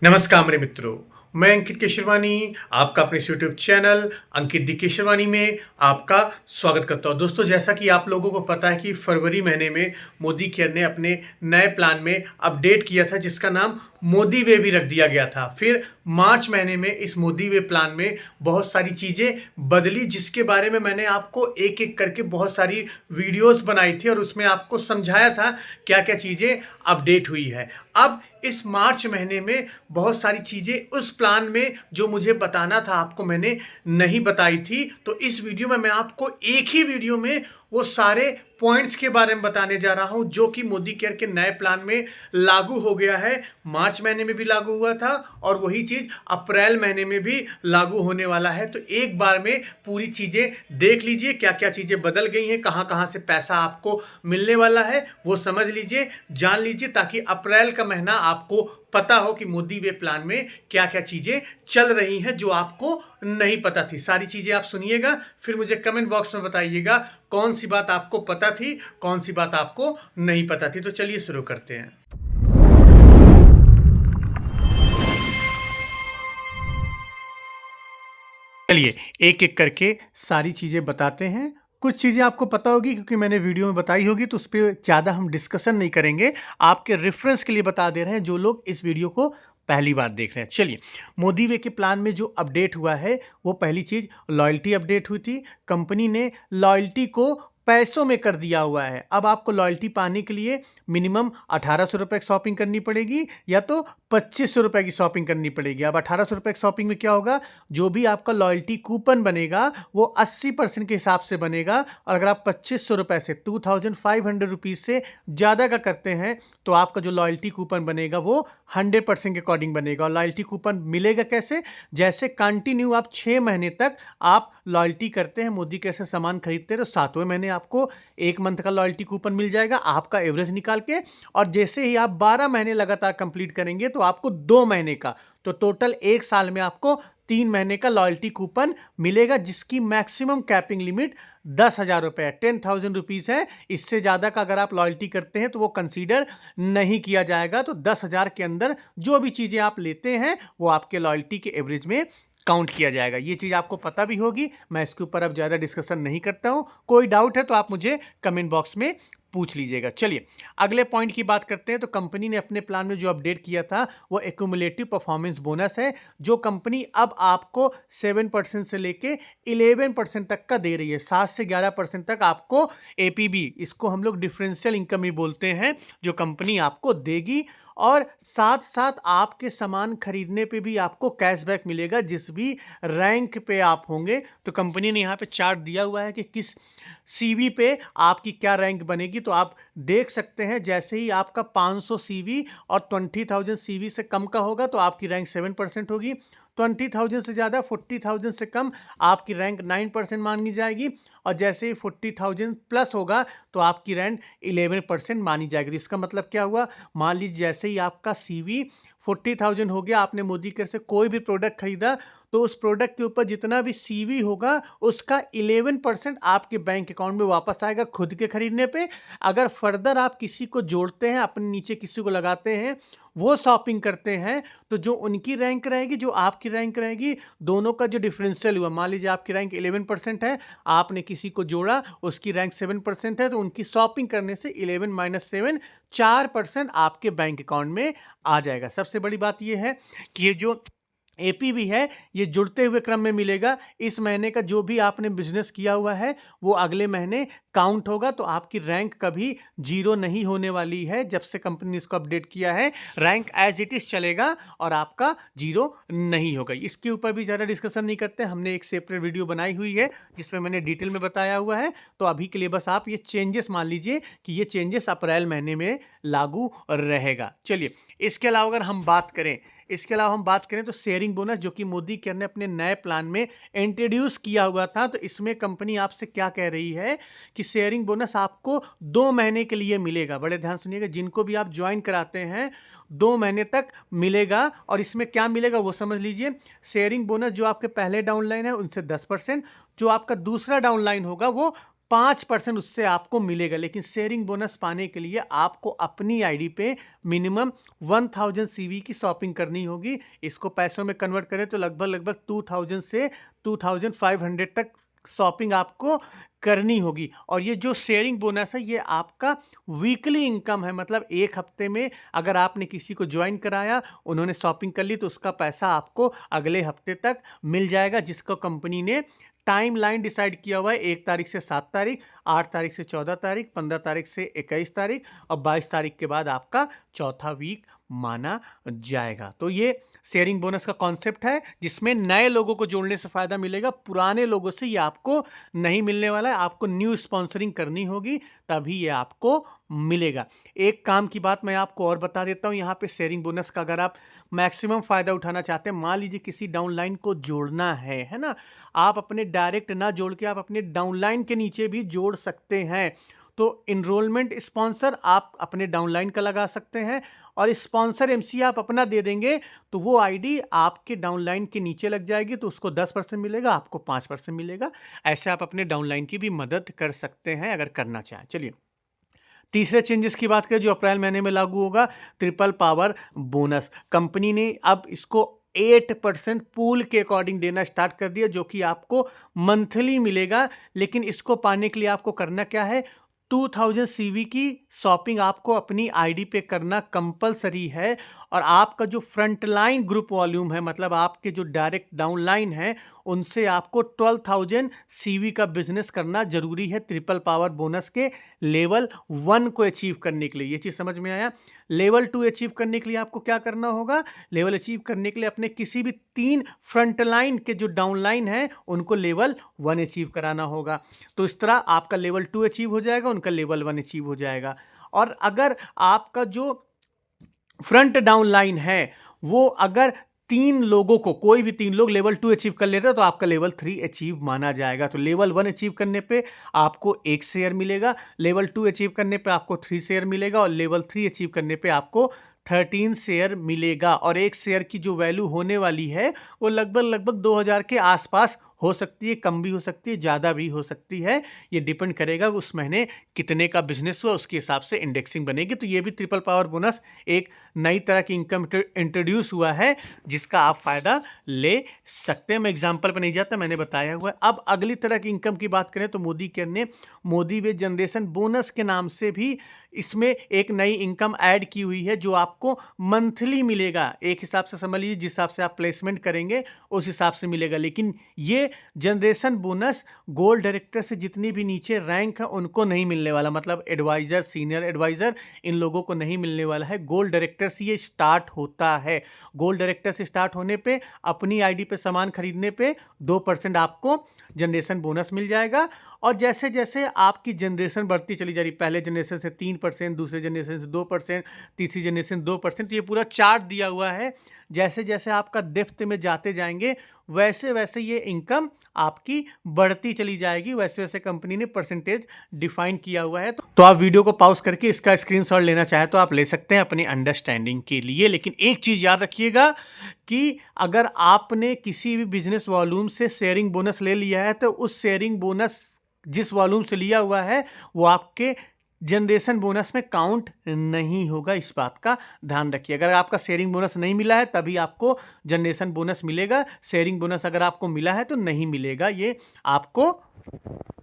नमस्कार मेरे मित्रों, मैं अंकित केशरवानी आपका अपने यूट्यूब चैनल अंकित दी केशरवानी में आपका स्वागत करता हूं। दोस्तों, जैसा कि आप लोगों को पता है कि फरवरी महीने में मोदी केयर ने अपने नए प्लान में अपडेट किया था जिसका नाम मोदी वे भी रख दिया गया था। फिर मार्च महीने में इस मोदी वे प्लान में बहुत सारी चीज़ें बदली जिसके बारे में मैंने आपको एक एक करके बहुत सारी वीडियोस बनाई थी और उसमें आपको समझाया था क्या क्या चीज़ें अपडेट हुई है। अब इस मार्च महीने में बहुत सारी चीज़ें उस प्लान में जो मुझे बताना था आपको मैंने नहीं बताई थी, तो इस वीडियो में मैं आपको एक ही वीडियो में वो सारे पॉइंट्स के बारे में बताने जा रहा हूं जो कि मोदी केयर के नए प्लान में लागू हो गया है। मार्च महीने में भी लागू हुआ था और वही चीज़ अप्रैल महीने में भी लागू होने वाला है। तो एक बार में पूरी चीज़ें देख लीजिए, क्या क्या चीज़ें बदल गई हैं, कहां कहां से पैसा आपको मिलने वाला है वो समझ लीजिए, जान लीजिए, ताकि अप्रैल का महीना आपको पता हो कि मोदी वे प्लान में क्या क्या चीजें चल रही हैं जो आपको नहीं पता थी। सारी चीजें आप सुनिएगा, फिर मुझे कमेंट बॉक्स में बताइएगा कौन सी बात आपको पता थी, कौन सी बात आपको नहीं पता थी। तो चलिए शुरू करते हैं। चलिए एक एक करके सारी चीजें बताते हैं। कुछ चीज़ें आपको पता होगी क्योंकि मैंने वीडियो में बताई होगी, तो उस पर ज़्यादा हम डिस्कशन नहीं करेंगे। आपके रेफरेंस के लिए बता दे रहे हैं जो लोग इस वीडियो को पहली बार देख रहे हैं। चलिए, मोदी वे के प्लान में जो अपडेट हुआ है वो पहली चीज़ लॉयल्टी अपडेट हुई थी। कंपनी ने लॉयल्टी को पैसों में कर दिया हुआ है। अब आपको लॉयल्टी पाने के लिए मिनिमम 1800 रुपये की शॉपिंग करनी पड़ेगी या तो 2500 रुपये की शॉपिंग करनी पड़ेगी। अब 1800 रुपये की शॉपिंग में क्या होगा, जो भी आपका लॉयल्टी कूपन बनेगा वो 80% के हिसाब से बनेगा। और अगर आप 2500 रुपये से 2500 रुपीज़ से ज़्यादा का करते हैं तो आपका जो लॉयल्टी कूपन बनेगा वो 100% के अकॉर्डिंग बनेगा। और लॉयल्टी कूपन मिलेगा कैसे, जैसे कंटिन्यू आप 6 महीने तक आप लॉयल्टी करते हैं, मोदी कैसे सामान खरीदते हैं, तो 7वें महीने आपको 1 मंथ का लॉयल्टी कूपन मिल जाएगा आपका एवरेज निकाल के। और जैसे ही आप 12 महीने लगातार कंप्लीट करेंगे तो आपको 2 महीने का, तो टोटल 1 साल में आपको 3 महीने का लॉयल्टी कूपन मिलेगा जिसकी मैक्सिमम कैपिंग लिमिट 10,000 रुपये है, 10,000 रुपीज़ है। इससे ज़्यादा का अगर आप लॉयल्टी करते हैं तो वो कंसीडर नहीं किया जाएगा। तो 10,000 के अंदर जो भी चीज़ें आप लेते हैं वो आपके लॉयल्टी के एवरेज में काउंट किया जाएगा। ये चीज़ आपको पता भी होगी, मैं इसके ऊपर अब ज़्यादा डिस्कशन नहीं करता हूँ। कोई डाउट है तो आप मुझे कमेंट बॉक्स में पूछ लीजिएगा। चलिए अगले पॉइंट की बात करते हैं। तो कंपनी ने अपने प्लान में जो अपडेट किया था वो एक्यूमुलेटिव परफॉर्मेंस बोनस है, जो कंपनी अब आपको 7% से लेके 11% तक का दे रही है। 7 से 11% तक आपको एपीबी, इसको हम लोग डिफरेंशियल इनकम ही बोलते हैं, जो कंपनी आपको देगी। और साथ साथ आपके सामान खरीदने पे भी आपको कैशबैक मिलेगा जिस भी रैंक पे आप होंगे। तो कंपनी ने यहाँ पे चार्ट दिया हुआ है कि किस सीवी पे आपकी क्या रैंक बनेगी, तो आप देख सकते हैं। जैसे ही आपका 500 सीवी और 20,000 सीवी से कम का होगा तो आपकी रैंक 7% होगी। 20,000 से ज़्यादा, 40,000 से कम, आपकी रैंक 9% मानी जाएगी। और जैसे ही 40,000 प्लस होगा तो आपकी रैंक 11% मानी जाएगी। तो इसका मतलब क्या हुआ, मान लीजिए जैसे ही आपका सीवी 40,000 हो गया, आपने मोदी केयर से कोई भी प्रोडक्ट खरीदा, तो उस प्रोडक्ट के ऊपर जितना भी सीवी होगा उसका 11% आपके बैंक अकाउंट में वापस आएगा खुद के खरीदने पे। अगर फर्दर आप किसी को जोड़ते हैं, अपने नीचे किसी को लगाते हैं, वो शॉपिंग करते हैं, तो जो उनकी रैंक रहेगी, जो आपकी रैंक रहेगी, दोनों का जो डिफरेंशियल हुआ, मान लीजिए आपकी रैंक 11% है, आपने किसी को जोड़ा, उसकी रैंक 7% है, तो उनकी शॉपिंग करने से 11 माइनस 7, 4% आपके बैंक अकाउंट में आ जाएगा। सबसे बड़ी बात यह है कि ये जो एपीबी है ये जुड़ते हुए क्रम में मिलेगा। इस महीने का जो भी आपने बिजनेस किया हुआ है वो अगले महीने काउंट होगा, तो आपकी रैंक कभी जीरो नहीं होने वाली है। जब से कंपनी ने इसको अपडेट किया है, रैंक एज इट इज चलेगा और आपका जीरो नहीं होगा। इसके ऊपर भी ज़्यादा डिस्कशन नहीं करते, हमने एक सेपरेट वीडियो बनाई हुई है जिसमें मैंने डिटेल में बताया हुआ है। तो अभी के लिए बस आप ये चेंजेस मान लीजिए कि ये चेंजेस अप्रैल महीने में लागू रहेगा। चलिए इसके अलावा हम बात करें तो शेयरिंग बोनस, जो कि मोदी केयर ने अपने नए प्लान में इंट्रोड्यूस किया हुआ था। तो इसमें कंपनी आपसे क्या कह रही है कि शेयरिंग बोनस आपको 2 महीने के लिए मिलेगा। बड़े ध्यान सुनिएगा, जिनको भी आप ज्वाइन कराते हैं 2 महीने तक मिलेगा। और इसमें क्या मिलेगा वो समझ लीजिए। शेयरिंग बोनस जो आपके पहले डाउनलाइन है उनसे 10%, जो आपका दूसरा डाउनलाइन होगा वो 5% उससे आपको मिलेगा। लेकिन शेयरिंग बोनस पाने के लिए आपको अपनी आईडी पे मिनिमम 1000 सीवी की शॉपिंग करनी होगी। इसको पैसों में कन्वर्ट करें तो लगभग 2000 से 2500 तक शॉपिंग आपको करनी होगी। और ये जो शेयरिंग बोनस है ये आपका वीकली इनकम है, मतलब एक हफ्ते में अगर आपने किसी को ज्वाइन कराया, उन्होंने शॉपिंग कर ली, तो उसका पैसा आपको अगले हफ्ते तक मिल जाएगा, जिसको कंपनी ने टाइम लाइन डिसाइड किया हुआ है। 1 तारीख से 7 तारीख, 8 तारीख से 14 तारीख, 15 तारीख से 21 तारीख और 22 तारीख के बाद आपका चौथा वीक माना जाएगा। तो ये शेयरिंग बोनस का कॉन्सेप्ट है, जिसमें नए लोगों को जोड़ने से फायदा मिलेगा, पुराने लोगों से ये आपको नहीं मिलने वाला है। आपको न्यू स्पॉन्सरिंग करनी होगी, तभी ये आपको मिलेगा। एक काम की बात मैं आपको और बता देता हूं, यहाँ पे शेयरिंग बोनस का अगर आप मैक्सिमम फायदा उठाना चाहते हैं, मान लीजिए किसी डाउनलाइन को जोड़ना है ना, आप अपने डायरेक्ट ना जोड़ के आप अपने डाउनलाइन के नीचे भी जोड़ सकते हैं। तो इनरोलमेंट स्पॉन्सर आप अपने डाउनलाइन का लगा सकते हैं, और स्पॉन्सर एमसी आप अपना दे देंगे, तो वो आईडी आपके डाउनलाइन के नीचे लग जाएगी, तो उसको 10% मिलेगा, आपको 5% मिलेगा। ऐसे आप अपने डाउनलाइन की भी मदद कर सकते हैं अगर करना चाहें। चलिए तीसरे चेंजेस की बात करें जो अप्रैल महीने में लागू होगा, ट्रिपल पावर बोनस। कंपनी ने अब इसको 8% पूल के अकॉर्डिंग देना स्टार्ट कर दिया, जो कि आपको मंथली मिलेगा। लेकिन इसको पाने के लिए आपको करना क्या है, 2000 सीवी की शॉपिंग आपको अपनी आईडी पे करना कंपलसरी है। और आपका जो फ्रंट लाइन ग्रुप वॉल्यूम है, मतलब आपके जो डायरेक्ट डाउनलाइन है, उनसे आपको 12,000 सीवी का बिजनेस करना जरूरी है ट्रिपल पावर बोनस के लेवल 1 को अचीव करने के लिए। ये चीज समझ में आया। लेवल 2 अचीव करने के लिए आपको क्या करना होगा, लेवल अचीव करने के लिए अपने किसी भी 3 फ्रंट लाइन के जो डाउनलाइन है उनको लेवल 1 अचीव कराना होगा। तो इस तरह आपका लेवल 2 अचीव हो जाएगा, उनका लेवल 1 अचीव हो जाएगा। और अगर आपका जो फ्रंट डाउन लाइन है वो अगर 3 लोगों को, कोई भी 3 लोग लेवल 2 अचीव कर लेते हैं, तो आपका लेवल 3 अचीव माना जाएगा। तो लेवल 1 अचीव करने पे आपको 1 शेयर मिलेगा, लेवल 2 अचीव करने पे आपको 3 शेयर मिलेगा, और लेवल 3 अचीव करने पे आपको 13 शेयर मिलेगा। और एक शेयर की जो वैल्यू होने वाली है वो लगभग 2000 के आसपास हो सकती है, कम भी हो सकती है, ज़्यादा भी हो सकती है। ये डिपेंड करेगा उस महीने कितने का बिजनेस हुआ, उसके हिसाब से इंडेक्सिंग बनेगी। तो ये भी ट्रिपल पावर बोनस एक नई तरह की इनकम इंट्रोड्यूस हुआ है, जिसका आप फायदा ले सकते हैं। मैं एग्जांपल पर नहीं जाता, मैंने बताया हुआ है। अब अगली तरह की इनकम की बात करें तो मोदी केयर ने मोदी वे जनरेशन बोनस के नाम से भी इसमें एक नई इनकम ऐड की हुई है, जो आपको मंथली मिलेगा। एक हिसाब से समझ लीजिए, जिस हिसाब से आप प्लेसमेंट करेंगे उस हिसाब से मिलेगा। लेकिन ये जनरेशन बोनस गोल्ड डायरेक्टर से जितनी भी नीचे रैंक है उनको नहीं मिलने वाला, मतलब एडवाइजर, सीनियर एडवाइजर, इन लोगों को नहीं मिलने वाला है। गोल्ड डायरेक्टर से ये स्टार्ट होता है। गोल्ड डायरेक्टर से स्टार्ट होने पे अपनी आईडी पे सामान खरीदने पे 2% आपको जनरेशन बोनस मिल जाएगा। और जैसे जैसे आपकी जनरेशन बढ़ती चली जा रही, पहले जनरेशन से 3%, दूसरे जनरेशन से 2%, तीसरी जनरेशन 2%, तो ये पूरा चार्ट दिया हुआ है। जैसे जैसे आपका डेप्थ में जाते जाएंगे वैसे वैसे ये इनकम आपकी बढ़ती चली जाएगी, वैसे वैसे कंपनी ने परसेंटेज डिफाइन किया हुआ है। तो आप वीडियो को पॉज करके इसका स्क्रीनशॉट लेना चाहे तो आप ले सकते हैं अपनी अंडरस्टैंडिंग के लिए। लेकिन एक चीज़ याद रखिएगा कि अगर आपने किसी भी बिजनेस वॉल्यूम से शेयरिंग बोनस ले लिया है, तो उस शेयरिंग बोनस जिस वॉल्यूम से लिया हुआ है वो आपके जनरेशन बोनस में काउंट नहीं होगा। इस बात का ध्यान रखिए। अगर आपका शेयरिंग बोनस नहीं मिला है तभी आपको जनरेशन बोनस मिलेगा। शेयरिंग बोनस अगर आपको मिला है तो नहीं मिलेगा ये आपको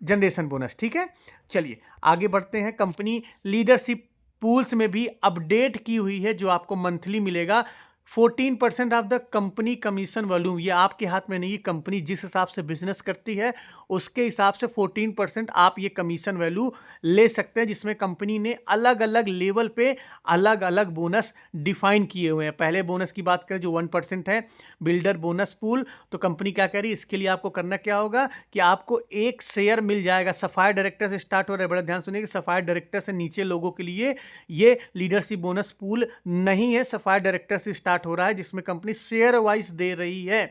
जनरेशन बोनस। ठीक है, चलिए आगे बढ़ते हैं। कंपनी लीडरशिप पूल्स में भी अपडेट की हुई है, जो आपको मंथली मिलेगा। 14% of the company commission volume, ये आपके हाथ में नहीं, कंपनी जिस हिसाब से बिजनेस करती है उसके हिसाब से 14% आप ये कमीशन वैल्यू ले सकते हैं, जिसमें कंपनी ने अलग अलग लेवल पे अलग अलग बोनस डिफाइन किए हुए हैं। पहले बोनस की बात करें जो 1% है, बिल्डर बोनस पूल, तो कंपनी क्या कह रही है, इसके लिए आपको करना क्या होगा कि आपको 1 शेयर मिल जाएगा। सफायर डायरेक्टर से स्टार्ट हो रहा है, बड़ा ध्यान सुनिए कि सफायर डायरेक्टर से नीचे लोगों के लिए ये लीडरशिप बोनस पूल नहीं है, सफायर डायरेक्टर से स्टार्ट हो रहा है, जिसमें कंपनी शेयर वाइज दे रही है।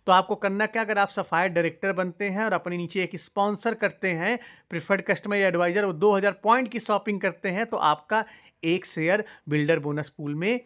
तो आपको करना क्या, अगर आप सफायर डायरेक्टर बनते हैं और अपने नीचे एक स्पॉन्सर करते हैं, प्रिफर्ड कस्टमर या एडवाइजर, वो 2000 पॉइंट की शॉपिंग करते हैं, तो आपका 1 शेयर बिल्डर बोनस पूल में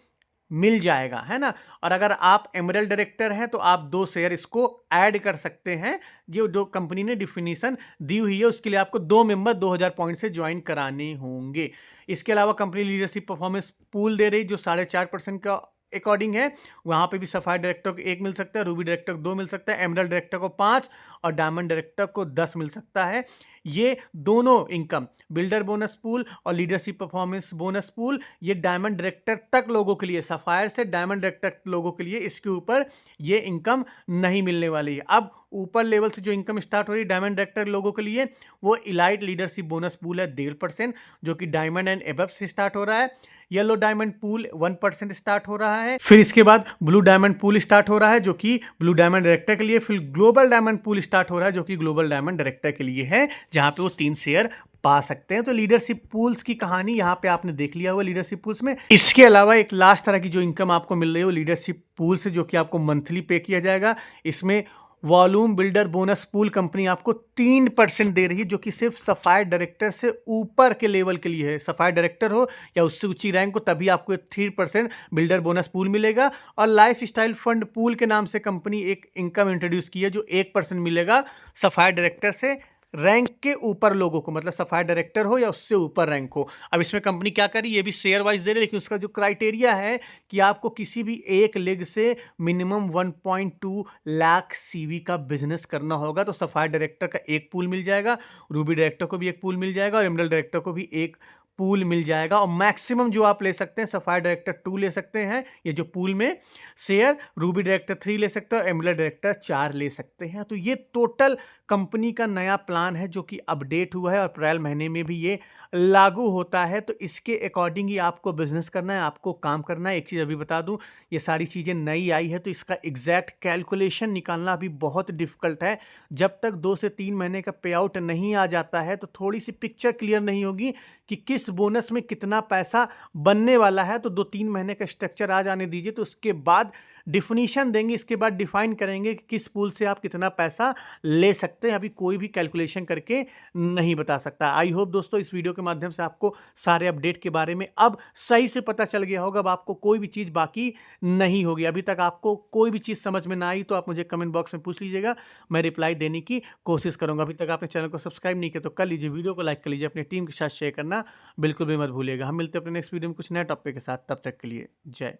मिल जाएगा, है ना? और अगर आप एमरेल्ड डायरेक्टर हैं तो आप 2 शेयर इसको ऐड कर सकते हैं। ये जो कंपनी ने डेफिनिशन दी हुई है उसके लिए आपको 2 मेंबर 2000 पॉइंट से जॉइन कराने होंगे। इसके अलावा कंपनी लीडरशिप परफॉर्मेंस पूल दे रही जो 4.5% का अकॉर्डिंग है। वहाँ पे भी सफायर डायरेक्टर को 1 मिल सकता है, रूबी डायरेक्टर को 2 मिल सकता है, एमरेल्ड डायरेक्टर को 5 और डायमंड डायरेक्टर को 10 मिल सकता है। ये दोनों इनकम बिल्डर बोनस पूल और लीडरशिप परफॉर्मेंस बोनस पूल ये डायमंड डायरेक्टर तक लोगों के लिए, सफायर से डायमंड डायरेक्टर लोगों के लिए इसके ऊपर ये इनकम नहीं मिलने वाली है। अब ऊपर लेवल से जो इनकम स्टार्ट हो रही है डायमंड डायरेक्टर लोगों के लिए वो इलाइट लीडरशिप बोनस पूल है 1.5% जो कि डायमंड एंड एबव से स्टार्ट हो रहा है। येलो डायमंड पूल 1% स्टार्ट हो रहा है। फिर इसके बाद ब्लू डायमंड पूल स्टार्ट हो रहा है जो कि ब्लू डायमंड डायरेक्टर के लिए। फिर ग्लोबल डायमंड पूल स्टार्ट हो रहा है जो कि ग्लोबल डायमंड डायरेक्टर के लिए है, जहां पे वो 3 शेयर पा सकते हैं। तो लीडरशिप पूल्स की कहानी यहाँ पे आपने देख लिया हुआ लीडरशिप पूल्स में। इसके अलावा एक लास्ट तरह की जो इनकम आपको मिल रही है वो लीडरशिप पूल से, जो कि आपको मंथली पे किया जाएगा। इसमें volume builder bonus pool company आपको 3% दे रही है, जो कि सिर्फ सफायर डायरेक्टर से ऊपर के लेवल के लिए है। सफायर डायरेक्टर हो या उससे ऊंची रैंक हो तभी आपको 3% बिल्डर बोनस पूल मिलेगा। और लाइफ स्टाइल फंड पूल के नाम से कंपनी एक इनकम इंट्रोड्यूस की है जो 1% मिलेगा सफायर डायरेक्टर से रैंक के ऊपर लोगों को, मतलब सफायर डायरेक्टर हो या उससे ऊपर रैंक हो। अब इसमें कंपनी क्या करी, ये भी शेयर वाइज दे रही है, लेकिन उसका जो क्राइटेरिया है कि आपको किसी भी एक लेग से मिनिमम 1.2 लाख सीवी का बिजनेस करना होगा। तो सफायर डायरेक्टर का एक पूल मिल जाएगा, रूबी डायरेक्टर को भी एक पूल मिल जाएगा और एमरल्ड डायरेक्टर को भी एक पूल मिल जाएगा। और मैक्सिमम जो आप ले सकते हैं सफायर डायरेक्टर 2 ले सकते हैं, ये जो पूल में शेयर, रूबी डायरेक्टर 3 ले सकते हैं और एमरल्ड डायरेक्टर 4 ले सकते हैं। तो ये टोटल कंपनी का नया प्लान है जो कि अपडेट हुआ है और अप्रैल महीने में भी ये लागू होता है। तो इसके अकॉर्डिंग ही आपको बिजनेस करना है, आपको काम करना है। एक चीज़ अभी बता दूं, ये सारी चीज़ें नई आई है तो इसका एग्जैक्ट कैलकुलेशन निकालना अभी बहुत डिफिकल्ट है। जब तक 2 से 3 महीने का पे आउट नहीं आ जाता है तो थोड़ी सी पिक्चर क्लियर नहीं होगी कि किस बोनस में कितना पैसा बनने वाला है। तो 2-3 महीने का स्ट्रक्चर आ जाने दीजिए, तो उसके बाद डिफिनीशन देंगे, इसके बाद डिफाइन करेंगे कि किस पूल से आप कितना पैसा ले सकते हैं। अभी कोई भी कैलकुलेशन करके नहीं बता सकता। आई होप दोस्तों इस वीडियो के माध्यम से आपको सारे अपडेट के बारे में अब सही से पता चल गया होगा। अब आपको कोई भी चीज़ बाकी नहीं होगी। अभी तक आपको कोई भी चीज़ समझ में ना आई तो आप मुझे कमेंट बॉक्स में पूछ लीजिएगा, मैं रिप्लाई देने की कोशिश करूंगा। अभी तक आपने चैनल को सब्सक्राइब नहीं किया तो कर लीजिए, वीडियो को लाइक कर लीजिए, अपनी टीम के साथ शेयर करना बिल्कुल भी मत भूलिएगा। हम मिलते हैं अपने नेक्स्ट वीडियो में कुछ नए टॉपिक के साथ, तब तक के लिए जय